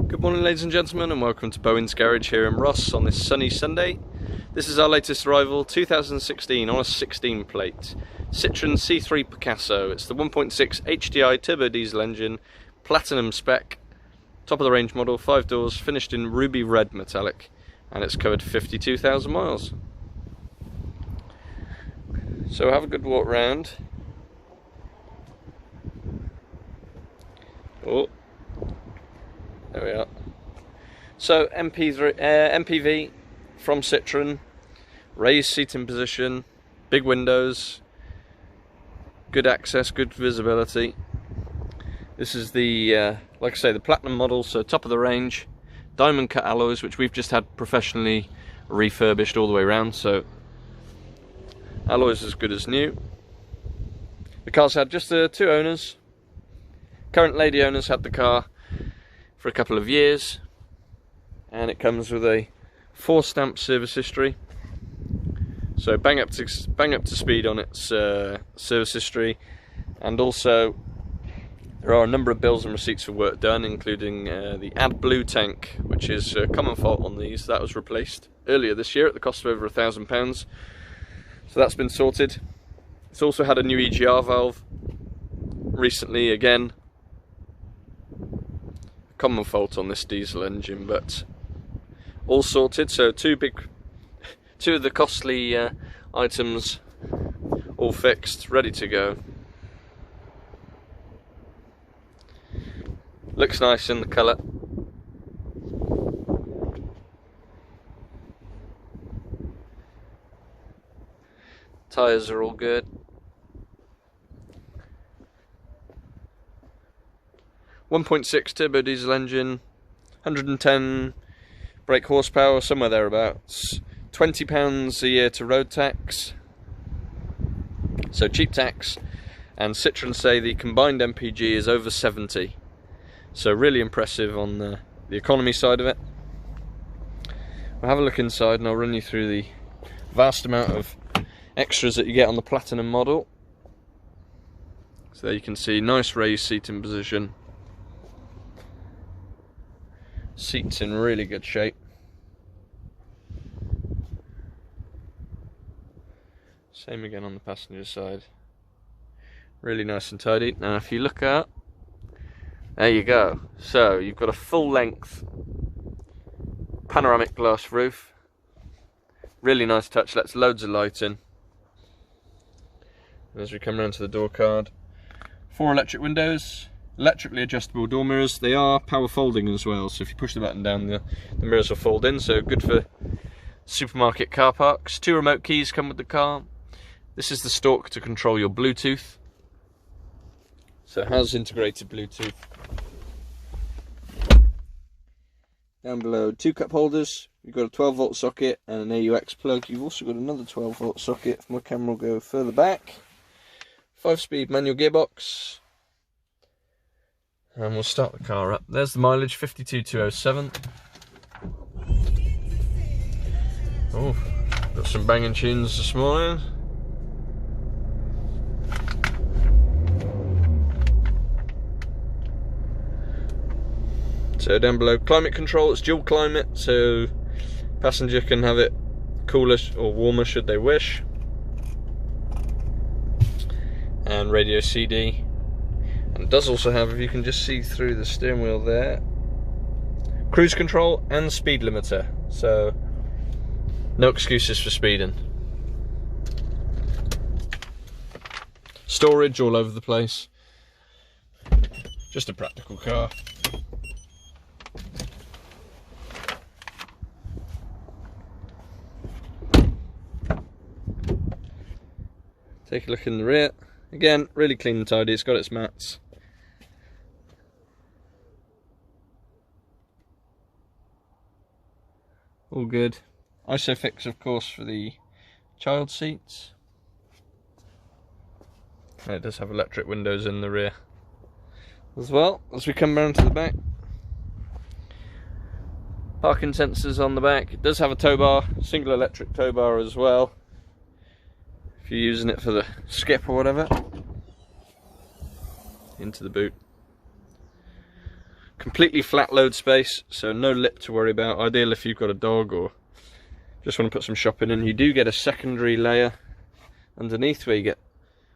Good morning ladies and gentlemen, and welcome to Bowen's Garage here in Ross on this sunny Sunday. This is our latest arrival, 2016 on a 16 plate Citroen C3 Picasso. It's the 1.6 HDI turbo diesel engine, platinum spec, top of the range model, 5 doors, finished in ruby red metallic, and it's covered 52,000 miles. So have a good walk round. Oh, there we are. So MPV from Citroen, raised seating position, big windows, good access, good visibility. This is the, like I say, the platinum model, so top of the range, diamond cut alloys, which we've just had professionally refurbished all the way around, so alloys as good as new. The car's had just 2 owners. Current lady owners had the car for a couple of years, and it comes with a 4-stamp service history. So bang up to speed on its service history, and also there are a number of bills and receipts for work done, including the AdBlue tank, which is a common fault on these. That was replaced earlier this year at the cost of over £1,000. So that's been sorted. It's also had a new EGR valve recently, again. Common fault on this diesel engine, but all sorted. So two of the costly items all fixed, ready to go. Looks nice in the colour. Tyres are all good. 1.6 turbo diesel engine, 110 brake horsepower, somewhere thereabouts. £20 a year to road tax, so cheap tax, and Citroen say the combined MPG is over 70, so really impressive on the economy side of it. We'll have a look inside and I'll run you through the vast amount of extras that you get on the platinum model. So there you can see nice raised seating position. Seats in really good shape. Same again on the passenger side. Really nice and tidy. Now if you look out, there you go. So you've got a full length panoramic glass roof. Really nice touch, lets loads of light in. And as we come around to the door card, 4 electric windows. Electrically adjustable door mirrors. They are power folding as well, so if you push the button down, the mirrors will fold in, so good for supermarket car parks. 2 remote keys come with the car. This is the stalk to control your Bluetooth, so it has integrated Bluetooth. Down below, 2 cup holders. You've got a 12-volt socket and an AUX plug. You've also got another 12-volt socket. My camera will go further back. 5-speed manual gearbox. And we'll start the car up. There's the mileage, 52,207. Oh, got some banging tunes this morning. So down below, climate control. It's dual climate, so passenger can have it cooler or warmer should they wish. And radio CD. And it does also have, if you can just see through the steering wheel there, cruise control and speed limiter, so no excuses for speeding. Storage all over the place. Just a practical car. Take a look in the rear. Again, really clean and tidy. It's got its mats. All good. Isofix, of course, for the child seats. And it does have electric windows in the rear as well. As we come round to the back, parking sensors on the back. It does have a tow bar, single electric tow bar as well, if you're using it for the skip or whatever. Into the boot. Completely flat load space, so no lip to worry about. Ideal if you've got a dog or just want to put some shopping in. You do get a secondary layer underneath where you get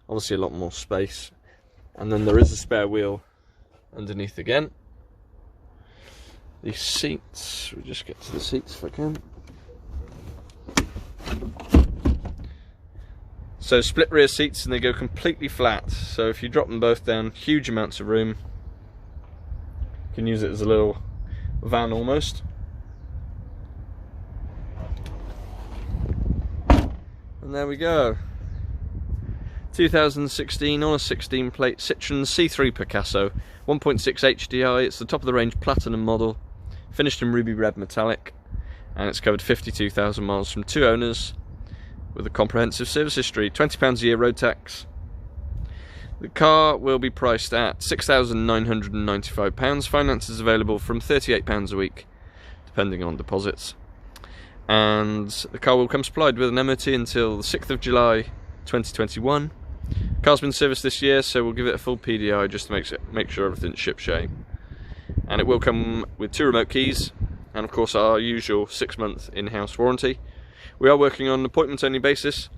obviously a lot more space, and then there is a spare wheel underneath again. The seats, we'll just get to the seats if I can. So split rear seats, and they go completely flat, so if you drop them both down, huge amounts of room. You can use it as a little van almost. And there we go. 2016 on a 16 plate Citroen C3 Picasso 1.6 HDI. It's the top of the range platinum model, finished in ruby red metallic, and it's covered 52,000 miles from 2 owners with a comprehensive service history. £20 a year road tax. The car will be priced at £6,995. Finance is available from £38 a week, depending on deposits. And the car will come supplied with an MOT until the 6th of July 2021. The car's been serviced this year, so we'll give it a full PDI just to make sure everything's shipshape. And it will come with 2 remote keys, and of course our usual 6-month in-house warranty. We are working on an appointment-only basis,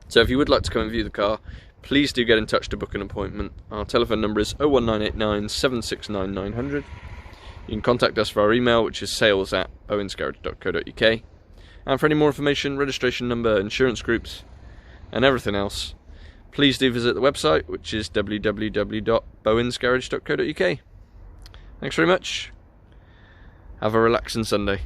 so if you would like to come and view the car, please do get in touch to book an appointment. Our telephone number is 01989 769 900. You can contact us via our email, which is sales@bowensgarage.co.uk. And for any more information, registration number, insurance groups, and everything else, please do visit the website, which is www.bowensgarage.co.uk. Thanks very much. Have a relaxing Sunday.